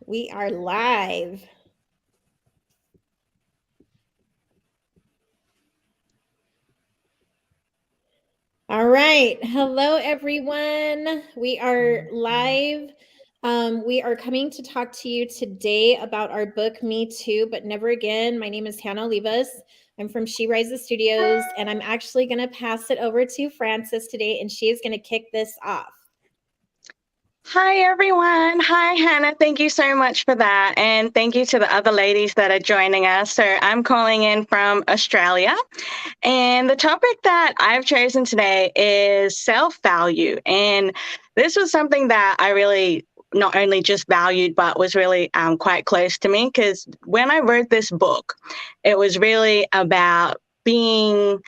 We are live. All right. Hello, everyone. We are live. We are coming to talk to you today about our book, Me Too, But Never Again. My name is Hannah Olivas. I'm from She Rises Studios, and I'm actually going to pass it over to Frances today, and she is going to kick this off. Hi, everyone. Hi, Hannah. Thank you so much for that. And thank you to the other ladies that are joining us. So I'm calling in from Australia. And the topic that I've chosen today is self-value. And this was something that I really not only just valued, but was really quite close to me, because when I wrote this book, it was really about being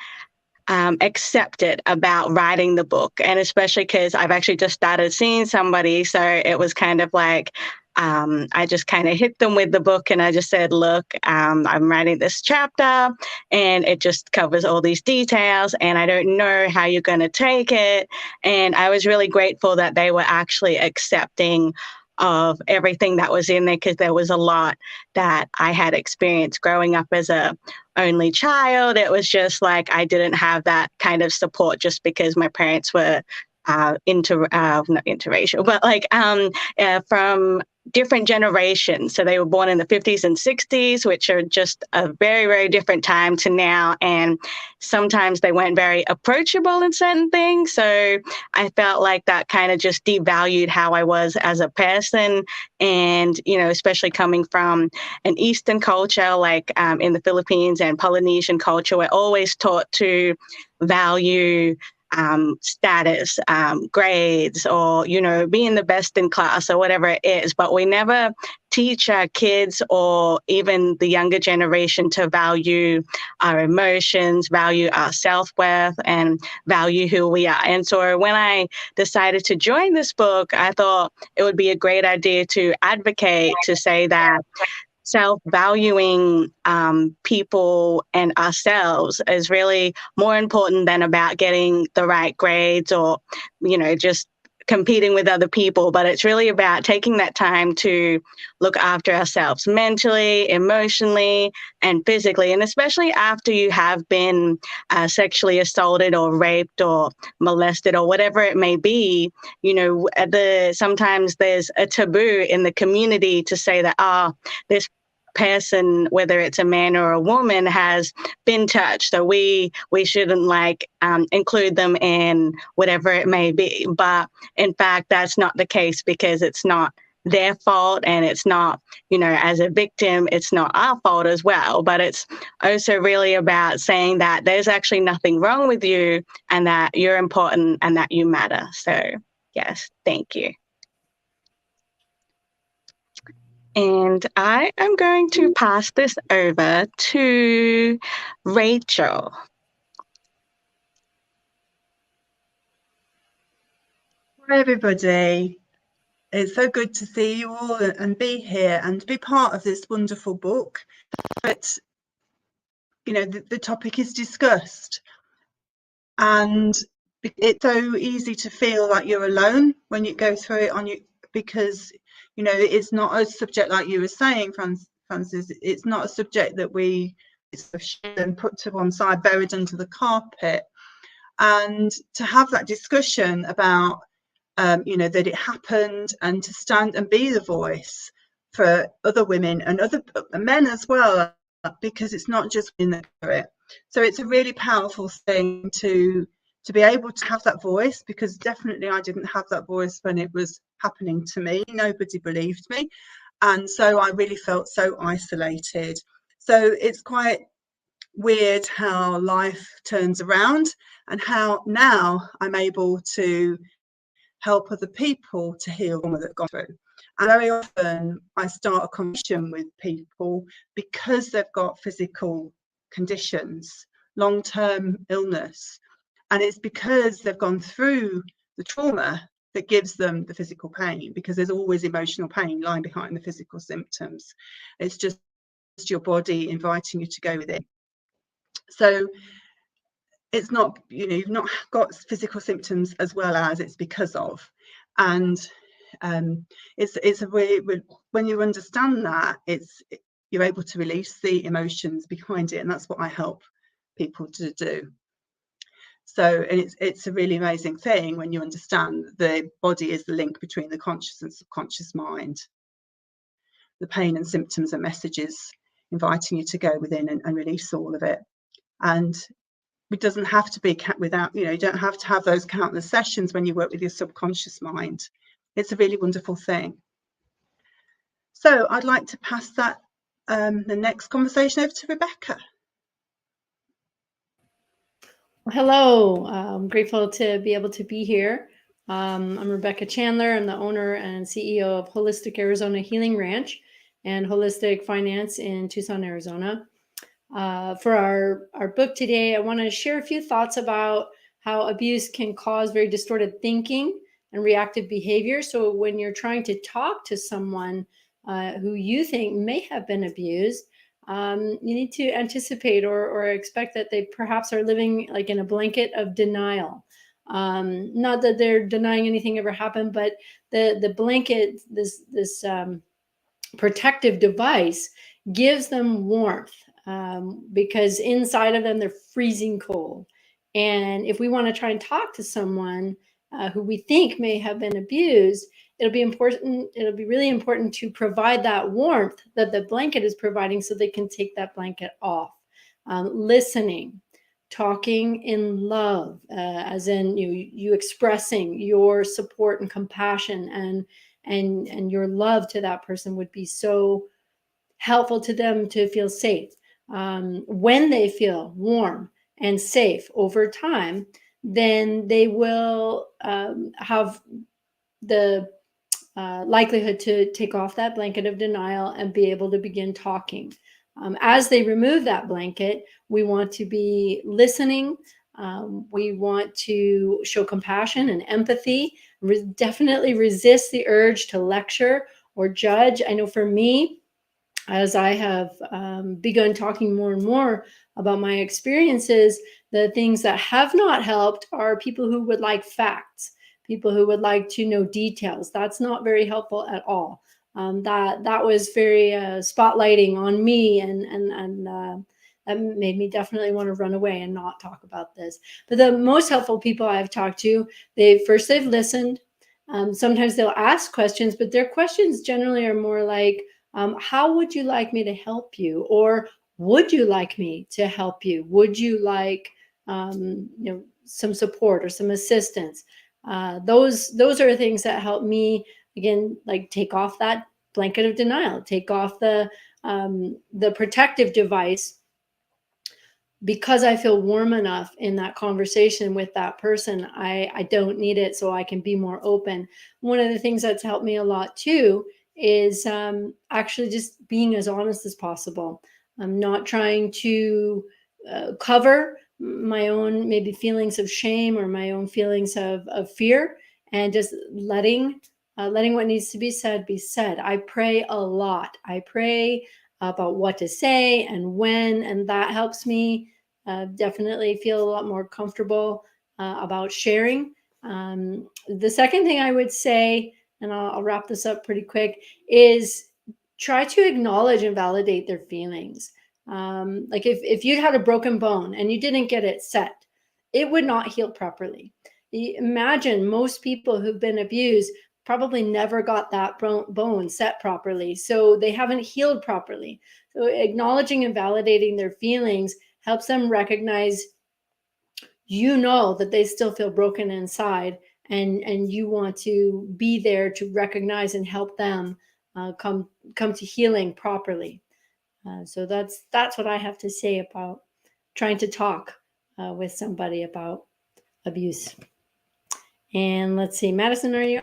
accepted about writing the book. And especially because I've actually just started seeing somebody. So it was kind of like, I just kind of hit them with the book and I just said, look, I'm writing this chapter and it just covers all these details and I don't know how you're going to take it. And I was really grateful that they were actually accepting of everything that was in there, because there was a lot that I had experienced growing up as a only child. It was just like I didn't have that kind of support just because my parents were not interracial, but like from different generations. So they were born in the 50s and 60s, which are just a very, very different time to now. And sometimes they weren't very approachable in certain things. So I felt like that kind of just devalued how I was as a person. And, you know, especially coming from an Eastern culture, like in the Philippines and Polynesian culture, we're always taught to value status, grades, or, you know, being the best in class or whatever it is. But we never teach our kids or even the younger generation to value our emotions, value our self-worth, and value who we are. And so when I decided to join this book, I thought it would be a great idea to advocate, to say that self-valuing people and ourselves is really more important than about getting the right grades or, you know, just competing with other people. But it's really about taking that time to look after ourselves mentally, emotionally, and physically. And especially after you have been sexually assaulted or raped or molested or whatever it may be, you know, sometimes there's a taboo in the community to say that, this person, whether it's a man or a woman, has been touched, so we shouldn't include them in whatever it may be. But in fact, that's not the case, because it's not their fault, and it's not, you know, as a victim, it's not our fault as well. But it's also really about saying that there's actually nothing wrong with you, and that you're important, and that you matter. So yes, thank you. And I am going to pass this over to Rachel. Hi, everybody. It's so good to see you all and be here and be part of this wonderful book. But, you know, the topic is discussed. And it's so easy to feel like you're alone when you go through it because, you know, it's not a subject like you were saying, Frances. It's not a subject that it's put to one side, buried under the carpet. And to have that discussion about you know, that it happened, and to stand and be the voice for other women and other men as well, because it's not just women that do it. So it's a really powerful thing to be able to have that voice, because definitely I didn't have that voice when it was happening to me. Nobody believed me, and so I really felt so isolated. So it's quite weird how life turns around, and how now I'm able to help other people to heal what they've gone through. And very often I start a conversation with people because they've got physical conditions, long-term illness, and it's because they've gone through the trauma that gives them the physical pain, because there's always emotional pain lying behind the physical symptoms. It's just your body inviting you to go within. So it's not, you know, you've not got physical symptoms as well as it's because of. And It's a way, when you understand that, you're able to release the emotions behind it, and that's what I help people to do. So, and it's a really amazing thing when you understand that the body is the link between the conscious and subconscious mind. The pain and symptoms are messages inviting you to go within and release all of it. And it doesn't have to be without, you don't have to have those countless sessions when you work with your subconscious mind. It's a really wonderful thing. So I'd like to pass that the next conversation over to Rebecca. Hello, I'm grateful to be able to be here. I'm Rebecca Chandler. I'm the owner and CEO of Holistic Arizona Healing Ranch and Holistic Finance in Tucson, Arizona. For our book today, I want to share a few thoughts about how abuse can cause very distorted thinking and reactive behavior. So when you're trying to talk to someone who you think may have been abused, you need to anticipate or expect that they perhaps are living like in a blanket of denial. Not that they're denying anything ever happened, but the blanket, this protective device, gives them warmth because inside of them they're freezing cold. And if we want to try and talk to someone who we think may have been abused, it'll be really important to provide that warmth that the blanket is providing so they can take that blanket off. Listening, talking in love, as in you expressing your support and compassion and your love to that person would be so helpful to them to feel safe. When they feel warm and safe over time, then they will have the likelihood to take off that blanket of denial and be able to begin talking. As they remove that blanket, we want to be listening. We want to show compassion and empathy. Definitely resist the urge to lecture or judge. I know for me, as I have begun talking more and more about my experiences, the things that have not helped are people who would like facts, people who would like to know details. That's not very helpful at all. That was very spotlighting on me, and that made me definitely want to run away and not talk about this. But the most helpful people I've talked to, they've listened. Sometimes they'll ask questions, but their questions generally are more like, how would you like me to help you? Or would you like me to help you? Would you like some support or some assistance? Those are things that help me, again, like take off that blanket of denial, take off the protective device, because I feel warm enough in that conversation with that person. I don't need it, so I can be more open. One of the things that's helped me a lot too is actually just being as honest as possible. I'm not trying to cover my own maybe feelings of shame or my own feelings of fear, and just letting what needs to be said be said. I pray a lot. I pray about what to say and when, and that helps me definitely feel a lot more comfortable about sharing. The second thing I would say, and I'll wrap this up pretty quick, is try to acknowledge and validate their feelings. Like if you'd had a broken bone and you didn't get it set, it would not heal properly. Imagine most people who've been abused probably never got that bone set properly, so they haven't healed properly. So acknowledging and validating their feelings helps them recognize, that they still feel broken inside, and you want to be there to recognize and help them come to healing properly. So that's what I have to say about trying to talk with somebody about abuse. And let's see, Madison, are you?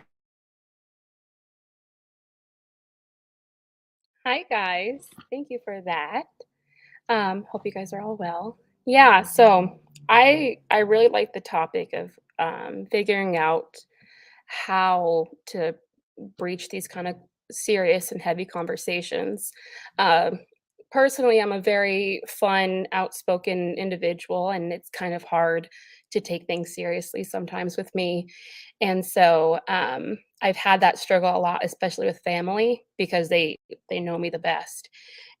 Hi guys, thank you for that. Hope you guys are all well. Yeah, so I really like the topic of figuring out how to breach these kind of serious and heavy conversations. Personally, I'm a very fun, outspoken individual, and it's kind of hard to take things seriously sometimes with me. And so I've had that struggle a lot, especially with family, because they know me the best.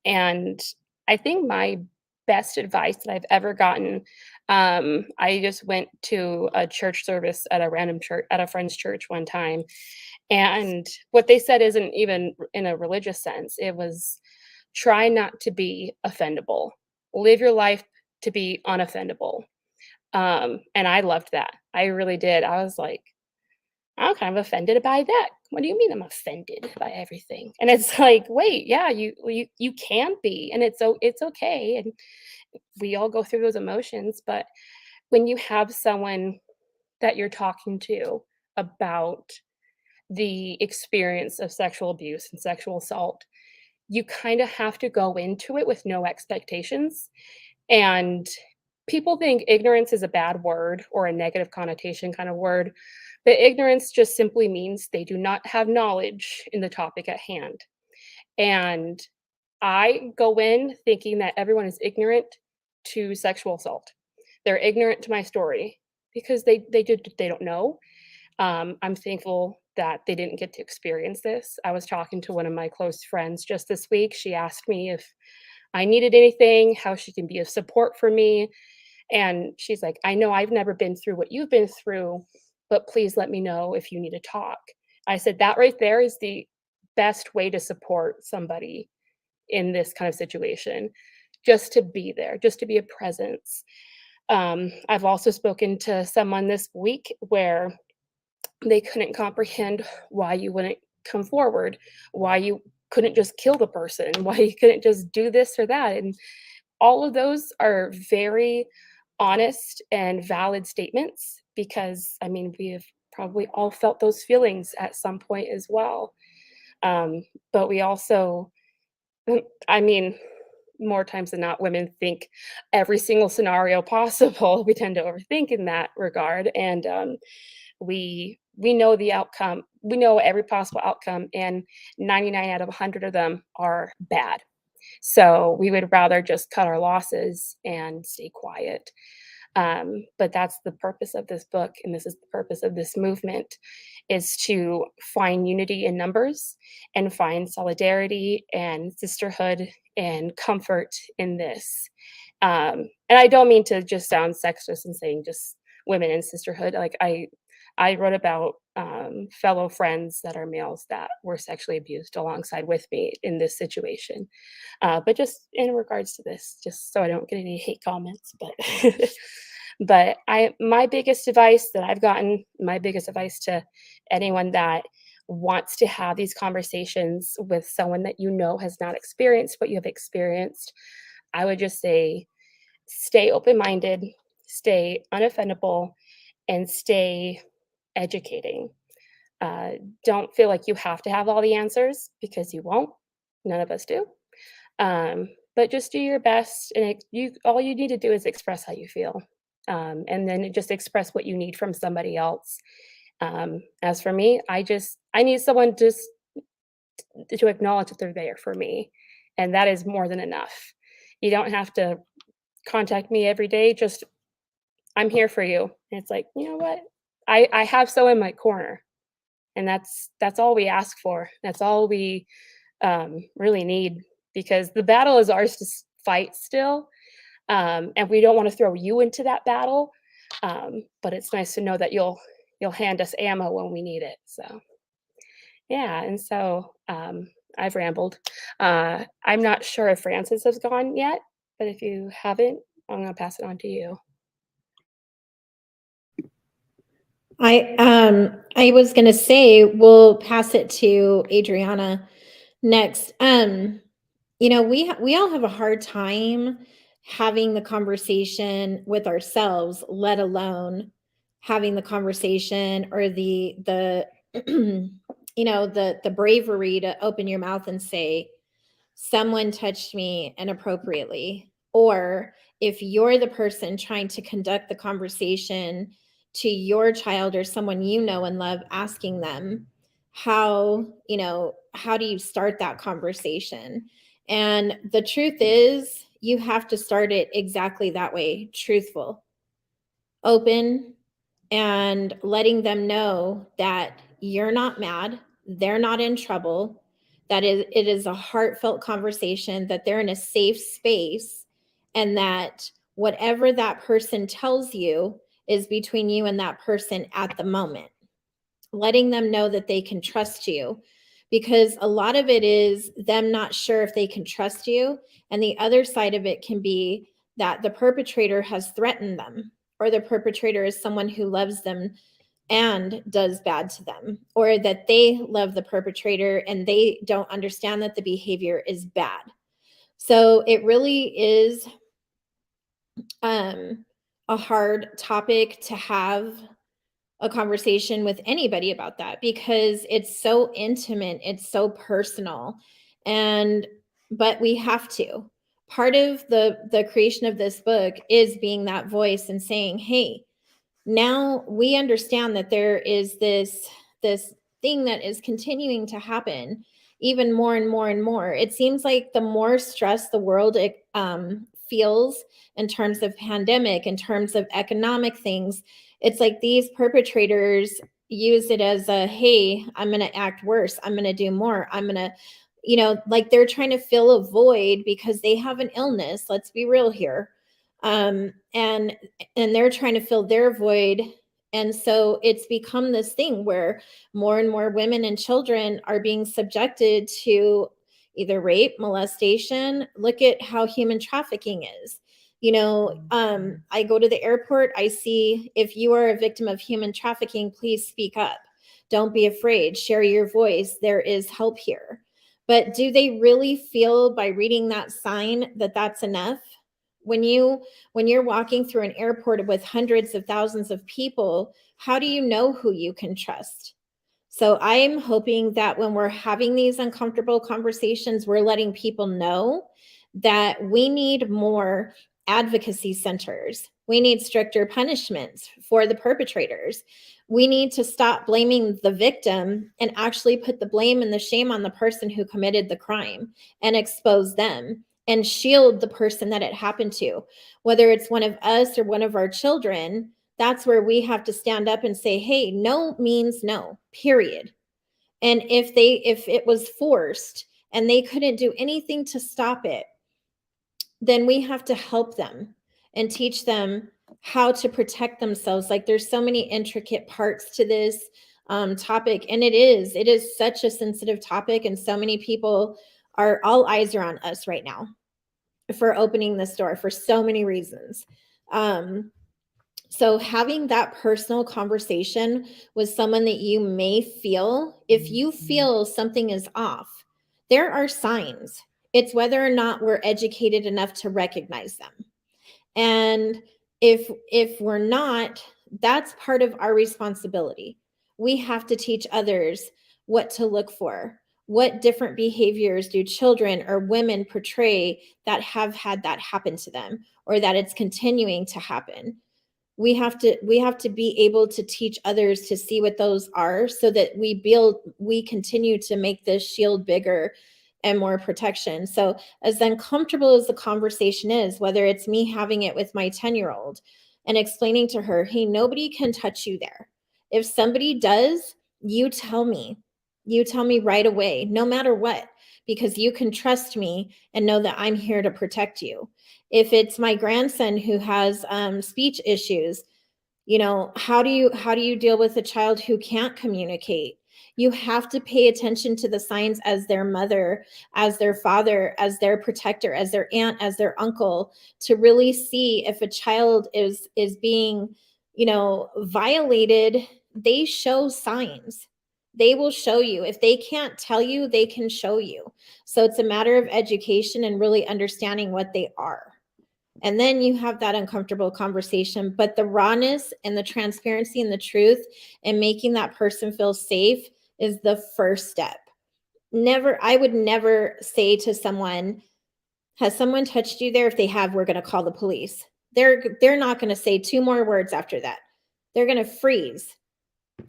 And I think my best advice that I've ever gotten, I just went to a church service at a random church at a friend's church one time, and what they said isn't even in a religious sense. It was, try not to be offendable. Live your life to be unoffendable. And I loved that. I really did. I was like, I'm kind of offended by that. What do you mean I'm offended by everything? And it's like, wait, yeah, you can be, and it's okay. And we all go through those emotions, but when you have someone that you're talking to about the experience of sexual abuse and sexual assault, you kind of have to go into it with no expectations. And people think ignorance is a bad word or a negative connotation kind of word, but ignorance just simply means they do not have knowledge in the topic at hand. And I go in thinking that everyone is ignorant to sexual assault. They're ignorant to my story because they don't know. I'm thankful that they didn't get to experience this. I was talking to one of my close friends just this week. She asked me if I needed anything, how she can be of support for me. And she's like, I know I've never been through what you've been through, but please let me know if you need to talk. I said, that right there is the best way to support somebody in this kind of situation, just to be there, just to be a presence. I've also spoken to someone this week where they couldn't comprehend why you wouldn't come forward, why you couldn't just kill the person, why you couldn't just do this or that. And all of those are very honest and valid statements, because I mean, we have probably all felt those feelings at some point as well. But we also, I mean, more times than not, women think every single scenario possible. We tend to overthink in that regard, and we know the outcome. We know every possible outcome, and 99 out of 100 of them are bad. So we would rather just cut our losses and stay quiet. But that's the purpose of this book, and this is the purpose of this movement, is to find unity in numbers and find solidarity and sisterhood and comfort in this. And I don't mean to just sound sexist and saying just women in sisterhood. Like I wrote about fellow friends that are males that were sexually abused alongside with me in this situation. But just in regards to this, just so I don't get any hate comments, but but my biggest advice that I've gotten, my biggest advice to anyone that wants to have these conversations with someone that you know has not experienced what you have experienced, I would just say, stay open-minded, stay unoffendable, and stay educating. Don't feel like you have to have all the answers, because you won't. None of us do. But just do your best, and all you need to do is express how you feel, and then just express what you need from somebody else. As for me, I need someone just to acknowledge that they're there for me, and that is more than enough. You don't have to contact me every day. Just, I'm here for you. And it's like, you know what? I have someone in my corner, and that's all we ask for. That's all we really need, because the battle is ours to fight still, and we don't want to throw you into that battle. But it's nice to know that you'll hand us ammo when we need it. So yeah, and so I've rambled. I'm not sure if Frances has gone yet, but if you haven't, I'm going to pass it on to you. I was gonna say we'll pass it to Adriana next. You know, we all have a hard time having the conversation with ourselves, let alone having the conversation or the you know, the bravery to open your mouth and say, someone touched me inappropriately. Or if you're the person trying to conduct the conversation to your child or someone you know and love, asking them how, you know, how do you start that conversation? And the truth is, you have to start it exactly that way, truthful. open, and letting them know that you're not mad, they're not in trouble, that it is a heartfelt conversation, that they're in a safe space, and that whatever that person tells you is between you and that person at the moment. Letting them know that they can trust you, because a lot of it is them not sure if they can trust you. And the other side of it can be that the perpetrator has threatened them, or the perpetrator is someone who loves them and does bad to them, or that they love the perpetrator and they don't understand that the behavior is bad. So it really is a hard topic to have a conversation with anybody about that, because it's so intimate, it's so personal. But we have to. Part of the creation of this book is being that voice and saying, hey, now we understand that there is this thing that is continuing to happen even more and more and more. It seems like the more stress the world feels in terms of pandemic, in terms of economic things, it's like these perpetrators use it as a, hey, I'm going to act worse, I'm going to do more, I'm going to, like they're trying to fill a void because they have an illness. Let's be real here. And they're trying to fill their void. And so it's become this thing where more and more women and children are being subjected to either rape, molestation. Look at how human trafficking is. I go to the airport, I see, if you are a victim of human trafficking, please speak up. Don't be afraid, share your voice. There is help here. But do they really feel by reading that sign that that's enough? When you're walking through an airport with hundreds of thousands of people, how do you know who you can trust? So I'm hoping that when we're having these uncomfortable conversations, we're letting people know that we need more advocacy centers. We need stricter punishments for the perpetrators. We need to stop blaming the victim and actually put the blame and the shame on the person who committed the crime and expose them and shield the person that it happened to. Whether it's one of us or one of our children, that's where we have to stand up and say, hey, no means no, period. And if it was forced and they couldn't do anything to stop it, then we have to help them and teach them how to protect themselves. Like there's so many intricate parts to this topic, and it is such a sensitive topic, and so many people all eyes are on us right now for opening this door for so many reasons. So having that personal conversation with someone that you may feel, if you feel something is off, there are signs. It's whether or not we're educated enough to recognize them. And if we're not, that's part of our responsibility. We have to teach others what to look for. What different behaviors do children or women portray that have had that happen to them, or that it's continuing to happen? We have to be able to teach others to see what those are, so that we continue to make this shield bigger and more protection. So as uncomfortable as the conversation is, whether it's me having it with my 10-year-old and explaining to her, hey, nobody can touch you there. If somebody does, you tell me right away, no matter what, because you can trust me and know that I'm here to protect you. If it's my grandson who has speech issues, how do you deal with a child who can't communicate? You have to pay attention to the signs as their mother, as their father, as their protector, as their aunt, as their uncle, to really see if a child is being, violated. They show signs. They will show you. If they can't tell you, they can show you. So it's a matter of education and really understanding what they are. And then you have that uncomfortable conversation. But the rawness and the transparency and the truth and making that person feel safe is the first step. I would never say to someone, has someone touched you there? If they have, we're going to call the police. They're not going to say two more words after that. They're going to freeze.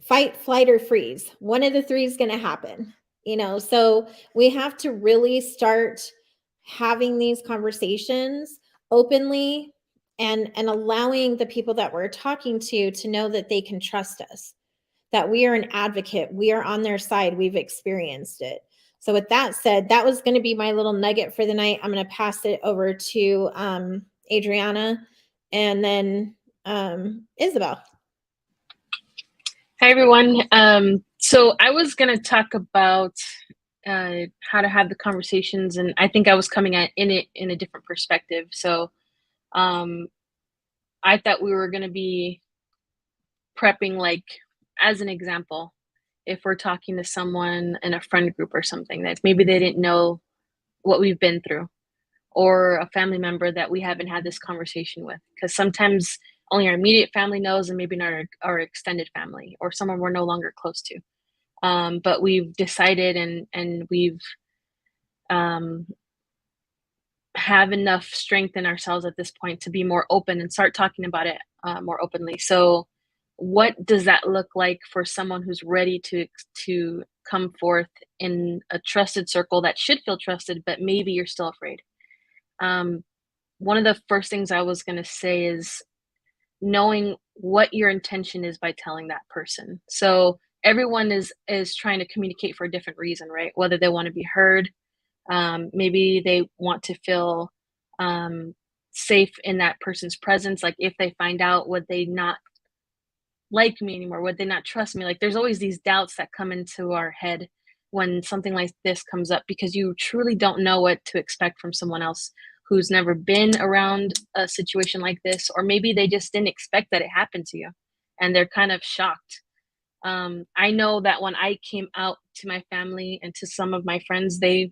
Fight, flight, or freeze. One of the three is going to happen. So we have to really start having these conversations openly and allowing the people that we're talking to know that they can trust us, that we are an advocate, we are on their side, we've experienced it. So with that said, that was going to be my little nugget for the night. I'm going to pass it over to Adriana and then Isabel. Hi, everyone. So I was going to talk about how to have the conversations, and I think I was coming at in a different perspective. So I thought we were going to be prepping, like, as an example, if we're talking to someone in a friend group or something that maybe they didn't know what we've been through, or a family member that we haven't had this conversation with, because sometimes only our immediate family knows, and maybe not our extended family, or someone we're no longer close to. But we've decided and we've have enough strength in ourselves at this point to be more open and start talking about it more openly. So what does that look like for someone who's ready to come forth in a trusted circle that should feel trusted, but maybe you're still afraid? One of the first things I was going to say is knowing what your intention is by telling that person. So everyone is trying to communicate for a different reason, right? Whether they want to be heard, maybe they want to feel safe in that person's presence. Like, if they find out, would they not like me anymore? Would they not trust me? Like, there's always these doubts that come into our head when something like this comes up, because you truly don't know what to expect from someone else who's never been around a situation like this, or maybe they just didn't expect that it happened to you and they're kind of shocked. I know that when I came out to my family and to some of my friends, they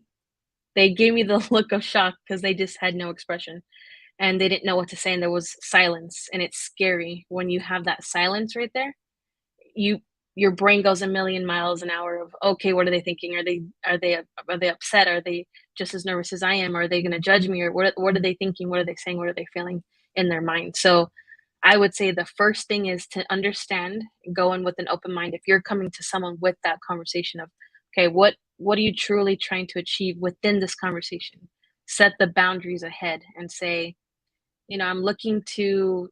gave me the look of shock because they just had no expression and they didn't know what to say, and there was silence. And it's scary when you have that silence right there. Your brain goes a million miles an hour of, okay, what are they thinking? Are they upset? Are they just as nervous as I am? Are they going to judge me? Or what are they thinking? What are they saying? What are they feeling in their mind? So I would say the first thing is to understand, go in with an open mind. If you're coming to someone with that conversation of, okay, what are you truly trying to achieve within this conversation? Set the boundaries ahead and say, I'm looking to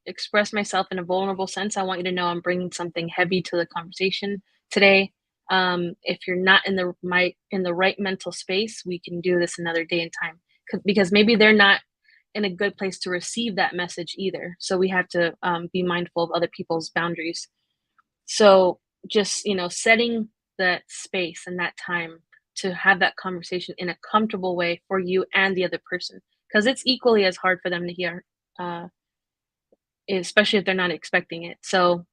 express myself in a vulnerable sense. I want you to know I'm bringing something heavy to the conversation today. If you're not in the right mental space, we can do this another day and time, because maybe they're not in a good place to receive that message either. So we have to be mindful of other people's boundaries. So just, setting that space and that time to have that conversation in a comfortable way for you and the other person, because it's equally as hard for them to hear, especially if they're not expecting it. So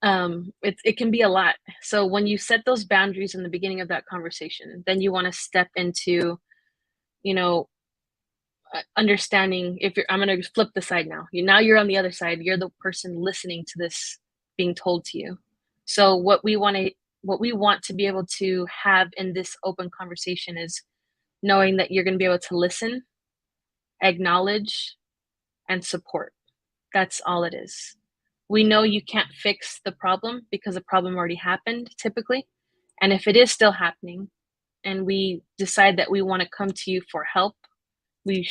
it can be a lot. So when you set those boundaries in the beginning of that conversation, then you want to step into, understanding. I'm going to flip the side now. Now you're on the other side. You're the person listening to this being told to you. So what we want to be able to have in this open conversation is knowing that you're going to be able to listen, acknowledge, and support. That's all it is. We know you can't fix the problem because the problem already happened, typically. And if it is still happening and we decide that we want to come to you for help, we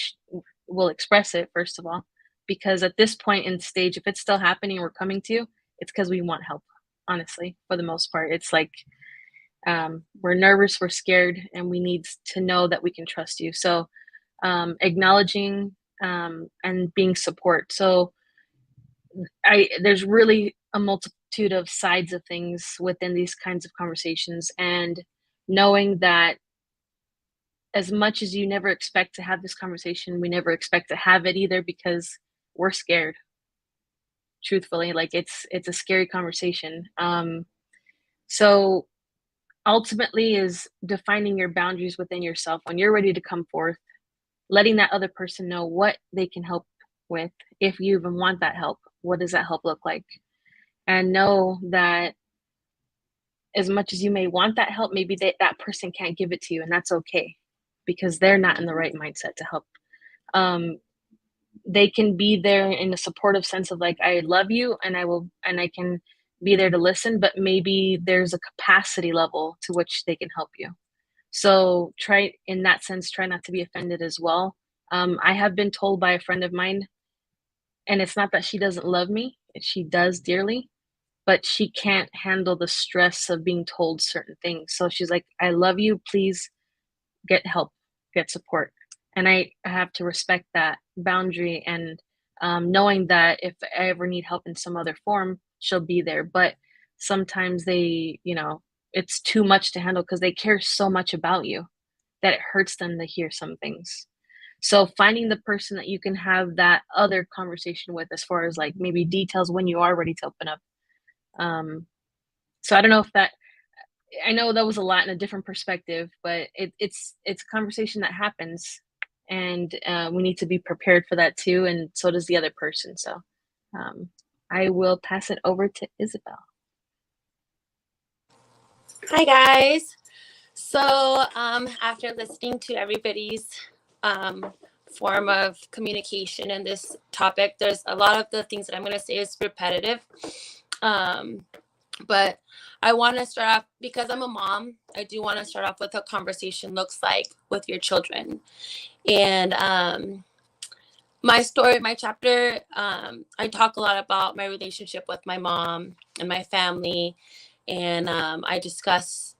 will express it, first of all, because at this point in the stage, if it's still happening and we're coming to you, it's because we want help, honestly, for the most part. It's like we're nervous, we're scared, and we need to know that we can trust you. So acknowledging and being support. So there's really a multitude of sides of things within these kinds of conversations, and knowing that as much as you never expect to have this conversation, we never expect to have it either, because we're scared. Truthfully, like it's a scary conversation. So ultimately is defining your boundaries within yourself. When you're ready to come forth, letting that other person know what they can help with. If you even want that help, what does that help look like? And know that as much as you may want that help, maybe that person can't give it to you, and that's okay, because they're not in the right mindset to help. They can be there in a supportive sense of like, I love you and I can be there to listen, but maybe there's a capacity level to which they can help you. So try, in that sense, try not to be offended as well, I have been told by a friend of mine, and it's not that she doesn't love me, she does dearly, but she can't handle the stress of being told certain things. So she's like, I love you, please get help, get support. And I have to respect that boundary, and knowing that if I ever need help in some other form, she'll be there. But sometimes they, it's too much to handle because they care so much about you that it hurts them to hear some things. So finding the person that you can have that other conversation with, as far as like maybe details when you are ready to open up. So I don't know if that, I know that was a lot in a different perspective, but it's a conversation that happens, and we need to be prepared for that too, and so does the other person. So I will pass it over to Isabel. Hi guys. So after listening to everybody's form of communication in this topic, there's a lot of the things that I'm going to say is repetitive. But I want to start off, because I'm a mom, I do want to start off with what a conversation looks like with your children. And my story, my chapter, I talk a lot about my relationship with my mom and my family. And I discuss,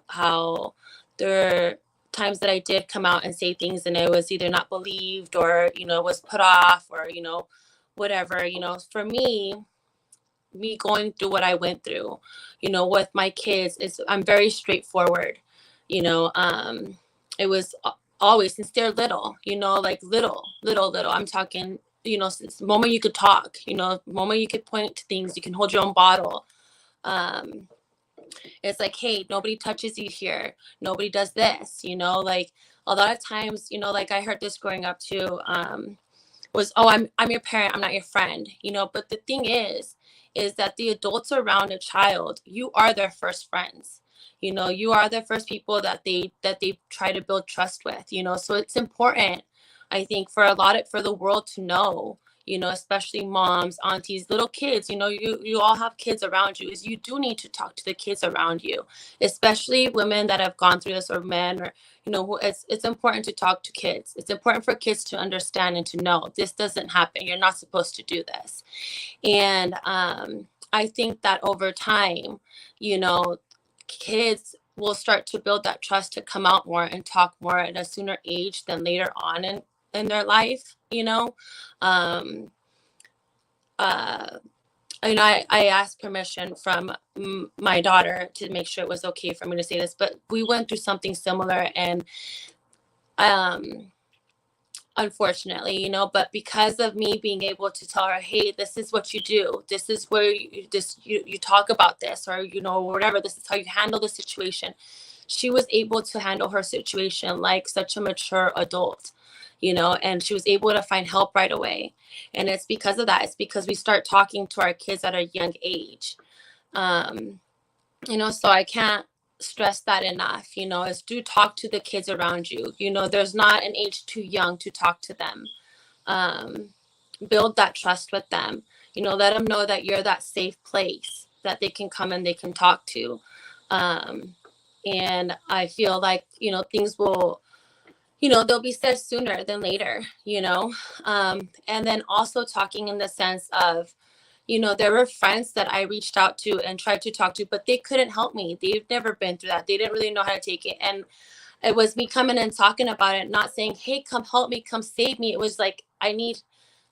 how there are times that I did come out and say things and it was either not believed or, was put off or, whatever. For me going through what I went through, with my kids, I'm very straightforward. It was always, since they're little, like little. I'm talking, since the moment you could talk, the moment you could point to things, you can hold your own bottle. It's like, hey, nobody touches you here. Nobody does this, like a lot of times, like I heard this growing up too, was, oh, I'm your parent, I'm not your friend, but the thing is that the adults around a child, you are their first friends. You are the first people that they try to build trust with, so it's important, I think, for the world to know, especially moms, aunties, little kids, you all have kids around you, is you do need to talk to the kids around you, especially women that have gone through this, or men, or, it's important to talk to kids. It's important for kids to understand and to know this doesn't happen. You're not supposed to do this. And I think that over time, kids will start to build that trust to come out more and talk more at a sooner age than later on in their life, I asked permission from my daughter to make sure it was okay for me to say this, but we went through something similar, and unfortunately, but because of me being able to tell her, hey, this is what you do, this is where you talk about this, or whatever, this is how you handle the situation, she was able to handle her situation like such a mature adult, and she was able to find help right away. And it's because of that. It's because we start talking to our kids at a young age. So I can't stress that enough, is do talk to the kids around you. There's not an age too young to talk to them. Build that trust with them, let them know that you're that safe place that they can come and they can talk to. And I feel like, things will, they'll be said sooner than later, and then also talking in the sense of, there were friends that I reached out to and tried to talk to, but they couldn't help me. They've never been through that. They didn't really know how to take it. And it was me coming and talking about it, not saying, hey, come help me, come save me. It was like, I need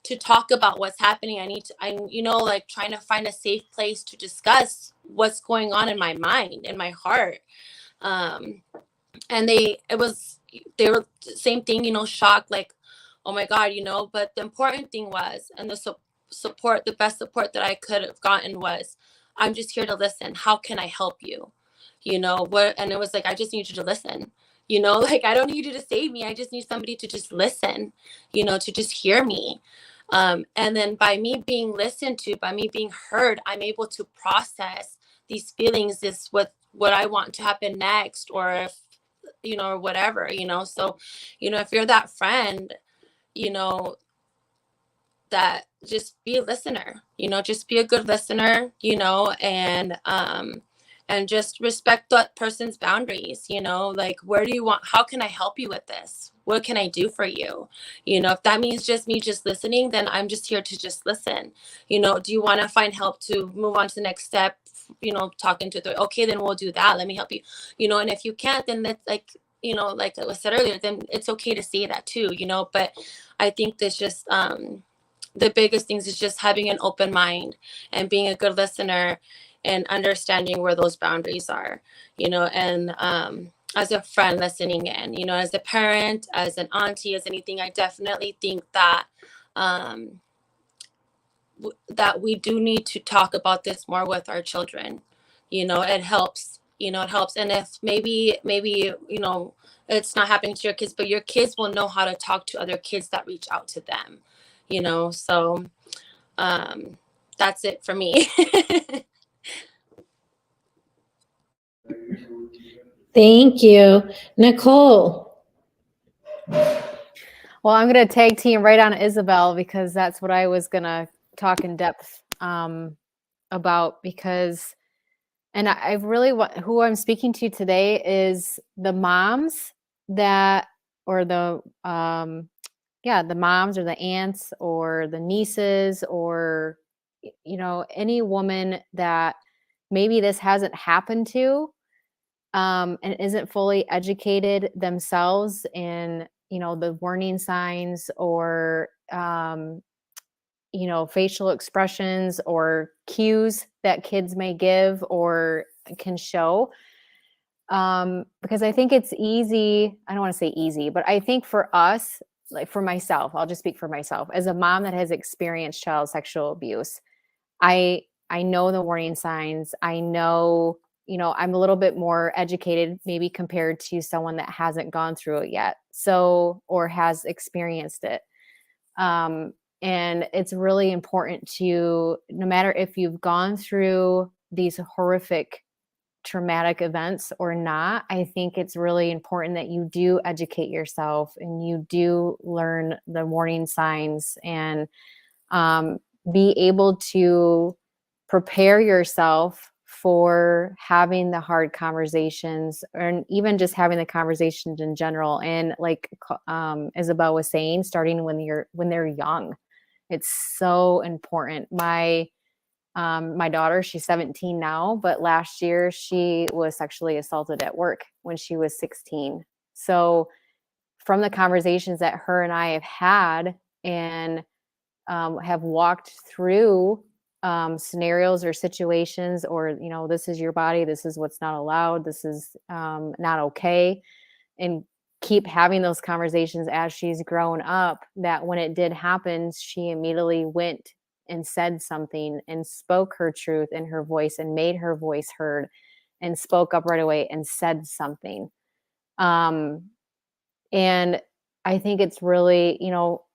to talk about what's happening. Like trying to find a safe place to discuss what's going on in my mind, in my heart. And they were the same thing, shocked, like, oh my God, but the important thing was, and the best support that I could have gotten was, I'm just here to listen. How can I help you? And it was like, I just need you to listen, like, I don't need you to save me. I just need somebody to just listen, to just hear me. And then by me being listened to, by me being heard, I'm able to process these feelings, what I want to happen next, or if, or whatever, so, if you're that friend, that just be a listener, just be a good listener, and and just respect that person's boundaries, you know, like, where do you want, how can I help you with this? What can I do for you? You know, if that means just me just listening, then I'm just here to just listen. You know, do you want to find help to move on to the next step? You know, talking to the, okay, then we'll do that. Let me help you. You know, and if you can't, then that's like, you know, like I was said earlier, then it's okay to say that too, you know. But I think that's just the biggest things is just having an open mind and being a good listener and understanding where those boundaries are, you know, and as a friend listening in, you know, as a parent, as an auntie, as anything, I definitely think that that we do need to talk about this more with our children. You know, it helps. You know, it helps. And if maybe, you know, it's not happening to your kids, but your kids will know how to talk to other kids that reach out to them. You know, so that's it for me. Thank you. Nicole. Well, I'm going to tag team right on Isabel because that's what I was going to talk in depth about because, and I really who I'm speaking to today is the moms that, or the, the moms or the aunts or the nieces or, you know, any woman that maybe this hasn't happened to and isn't fully educated themselves in, you know, the warning signs or, you know, facial expressions or cues that kids may give or can show. Because I think it's easy. I don't want to say easy, but I think for us, like for myself, I'll just speak for myself as a mom that has experienced child sexual abuse. I know the warning signs. I know, you know, I'm a little bit more educated maybe compared to someone that hasn't gone through it yet. So, or has experienced it. And it's really important to, no matter if you've gone through these horrific traumatic events or not, I think it's really important that you do educate yourself and you do learn the warning signs and be able to prepare yourself for having the hard conversations or even just having the conversations in general. And like Isabel was saying, starting when they're young, it's so important. My daughter, she's 17 now, but last year she was sexually assaulted at work when she was 16. So from the conversations that her and I have had and have walked through scenarios or situations, or, you know, this is your body, this is what's not allowed, this is not okay, and keep having those conversations as she's grown up, that when it did happen, she immediately went and said something and spoke her truth in her voice and made her voice heard and spoke up right away and said something. And I think it's really, you know,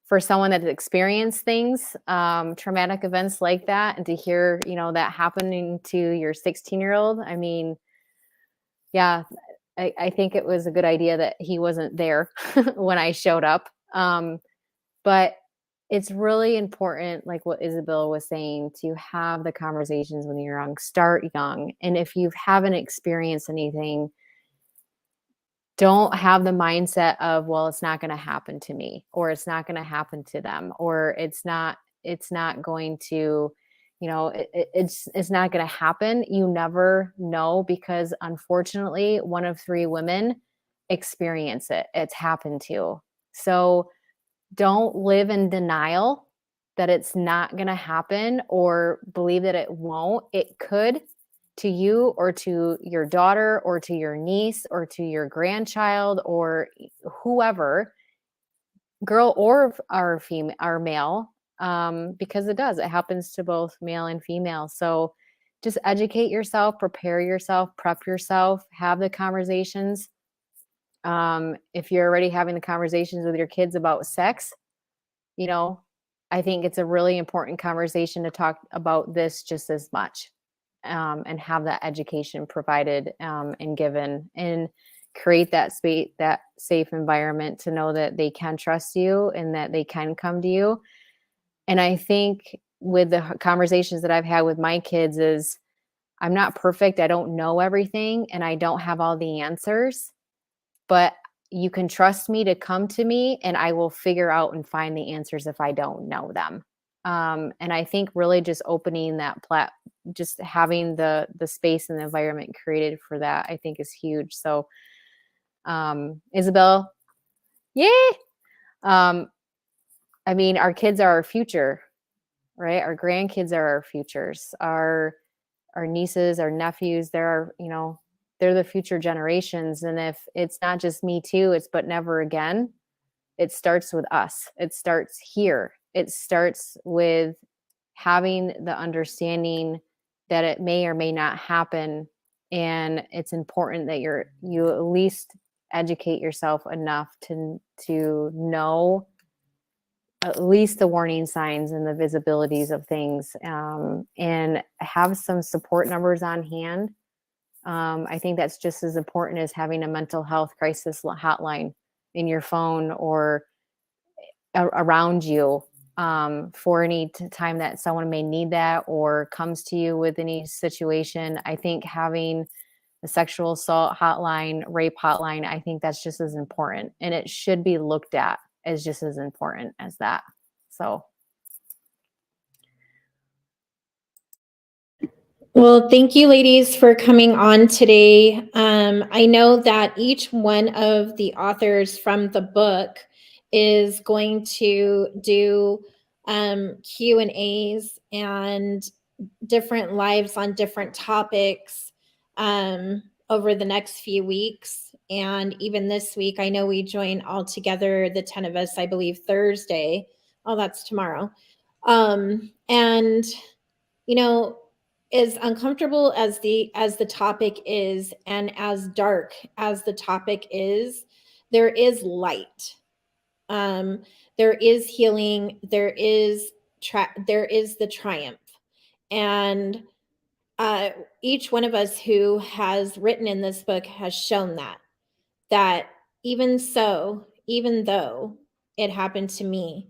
for someone that's experienced things, traumatic events like that, and to hear, you know, that happening to your 16-year-old, I mean, yeah, I think it was a good idea that he wasn't there when I showed up. But it's really important, like what Isabel was saying, to have the conversations when you're young, start young. And if you haven't experienced anything, don't have the mindset of, well, it's not going to happen to me, or it's not going to happen to them, or it's not going to, you know, it's not going to happen. You never know, because unfortunately, 1 of 3 women experience it. It's happened to. So don't live in denial that it's not going to happen, or believe that it won't. It could, to you or to your daughter or to your niece or to your grandchild or whoever, girl or male, because it happens to both male and female. So just educate yourself, prepare yourself, prep yourself, have the conversations. If you're already having the conversations with your kids about sex, you know, I think it's a really important conversation to talk about this just as much. And have that education provided and given, and create that space, that safe environment to know that they can trust you and that they can come to you. And I think with the conversations that I've had with my kids is I'm not perfect. I don't know everything and I don't have all the answers, but you can trust me to come to me and I will figure out and find the answers if I don't know them. And I think really just opening that just having the space and the environment created for that, I think is huge. So, Isabel, yay. I mean, our kids are our future, right? Our grandkids are our futures, our nieces, our nephews, they're the future generations. And if it's not just me too, it's but never again, it starts with us. It starts here. It starts with having the understanding that it may or may not happen. And it's important that you at least educate yourself enough to know at least the warning signs and the visibilities of things, and have some support numbers on hand. I think that's just as important as having a mental health crisis hotline in your phone or around you, for any time that someone may need that or comes to you with any situation. I think having a sexual assault hotline, rape hotline, I think that's just as important, and it should be looked at as just as important as that. So. Well, thank you, ladies, for coming on today. I know that each one of the authors from the book is going to do Q&As and different lives on different topics over the next few weeks. And even this week, I know we join all together, the 10 of us, I believe, Thursday. Oh, that's tomorrow. And, as uncomfortable as the topic is, and as dark as the topic is, there is light. There is healing. There is the triumph. And each one of us who has written in this book has shown that even though it happened to me,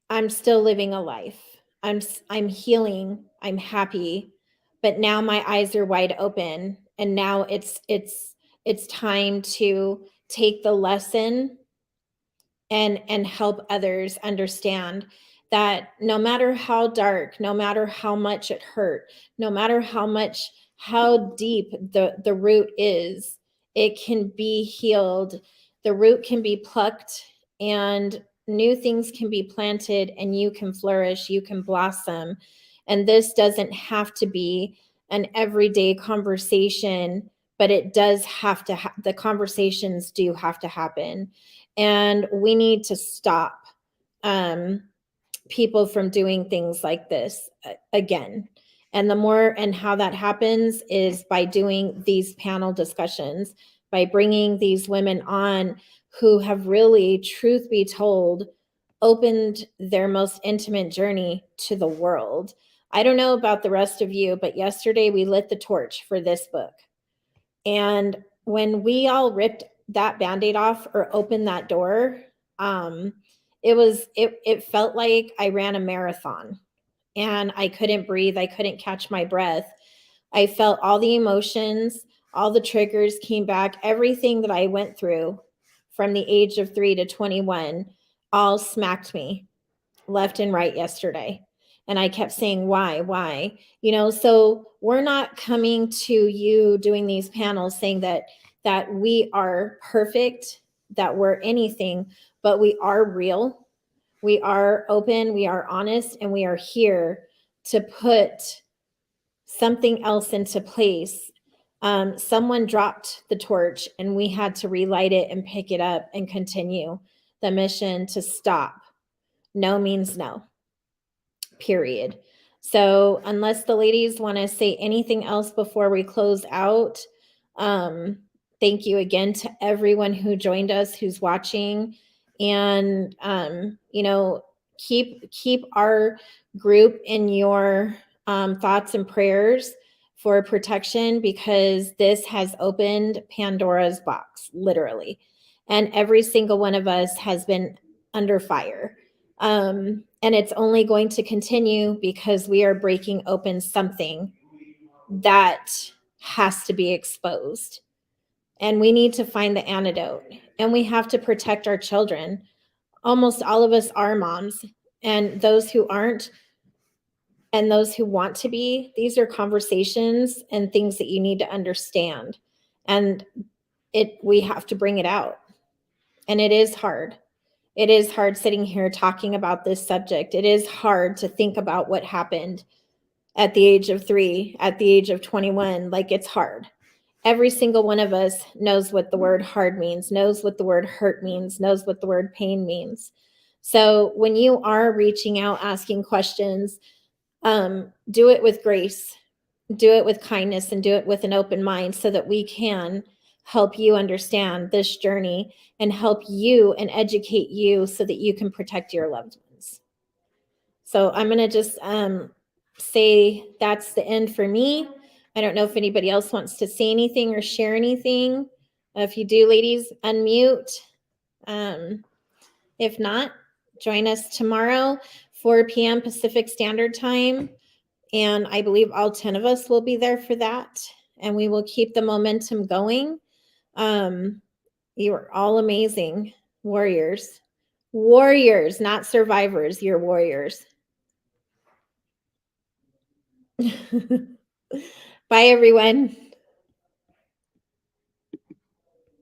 I'm still living a life. I'm healing, I'm happy, but now my eyes are wide open, and now it's time to take the lesson and help others understand that no matter how dark, no matter how much it hurt, no matter how deep the root is, it can be healed. The root can be plucked and new things can be planted, and you can flourish, you can blossom. And this doesn't have to be an everyday conversation, but it does have to, the conversations do have to happen. And we need to stop people from doing things like this again. And how that happens is by doing these panel discussions, by bringing these women on who have really, truth be told, opened their most intimate journey to the world. I don't know about the rest of you, but yesterday we lit the torch for this book. And when we all ripped that Band-Aid off or opened that door, it felt like I ran a marathon and I couldn't breathe. I couldn't catch my breath. I felt all the emotions, all the triggers came back, everything that I went through from the age of 3 to 21, all smacked me left and right yesterday. And I kept saying, why? So we're not coming to you doing these panels saying that we are perfect, that we're anything, but we are real. We are open, we are honest, and we are here to put something else into place. Someone dropped the torch and we had to relight it and pick it up and continue the mission to stop. No means no, period. So unless the ladies want to say anything else before we close out, thank you again to everyone who joined us, who's watching. And, keep our group in your thoughts and prayers for protection, because this has opened Pandora's box, literally. And every single one of us has been under fire. And it's only going to continue because we are breaking open something that has to be exposed. And we need to find the antidote. And we have to protect our children. Almost all of us are moms. And those who aren't, and those who want to be, these are conversations and things that you need to understand. And we have to bring it out. And it is hard. It is hard sitting here talking about this subject. It is hard to think about what happened at the age of 3, at the age of 21. Like, it's hard. Every single one of us knows what the word hard means, knows what the word hurt means, knows what the word pain means. So when you are reaching out, asking questions, do it with grace, do it with kindness, and do it with an open mind so that we can help you understand this journey and help you and educate you so that you can protect your loved ones. So I'm going to just say that's the end for me. I don't know if anybody else wants to say anything or share anything. If you do, ladies, unmute. If not, join us tomorrow, 4 p.m. Pacific Standard Time. And I believe all 10 of us will be there for that. And we will keep the momentum going. You are all amazing warriors. Warriors, not survivors. You're warriors. Bye, everyone.